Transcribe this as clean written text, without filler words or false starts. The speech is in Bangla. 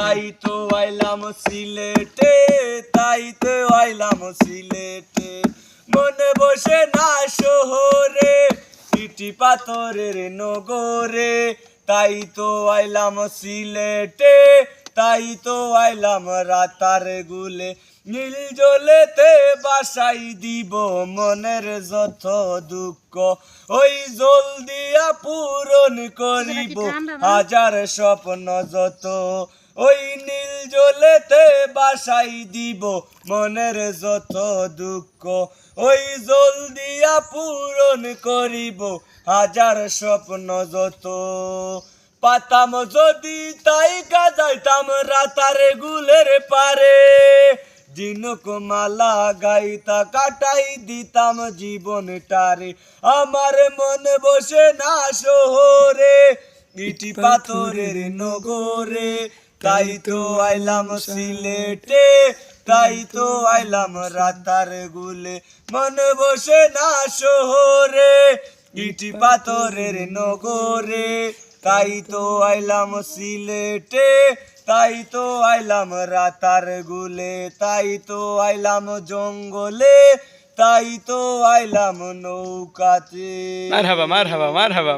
তাই তো আইলাম সিলেটে, তাই তো আইলাম সিলেটে। মনে বসে না শহরে, ইটি পাথরের নগরে, তাই তো আইলাম সিলেটে, তাই তো আইলাম রাতার গুলে। নীল জলেতে বাসাই দিব মনের যত দুঃখ, ওই জল দিয়া পূরণ করিব হাজার স্বপ্ন যত। ওই নীল জলেতে বাসাই দিব মনের যত দুঃখ, ওই জল দিয়া পূরণ করিব হাজার স্বপ্ন যত। পাতাম যদি তাই যাইতাম রাতার গুলের পারে, দিনক মালা গাইতা কাটাই দিতাম জীবনটারে। আমার মন বসে না শহরে, ইটি পাথরের নগরে, তাই তো আইলাম সিলেটে, তাই তো আইলাম রাতার গুলে। মন বসে না শহরে, ইটি পাথরের নগরে, তাই তো আইলাম সিলেটে, তাই তো আইলাম রাতার গুলে, তাই তো আইলাম জঙ্গলে, তাই তো আইলাম নৌকাতে। মারহাবা মারহাবা মারহাবা।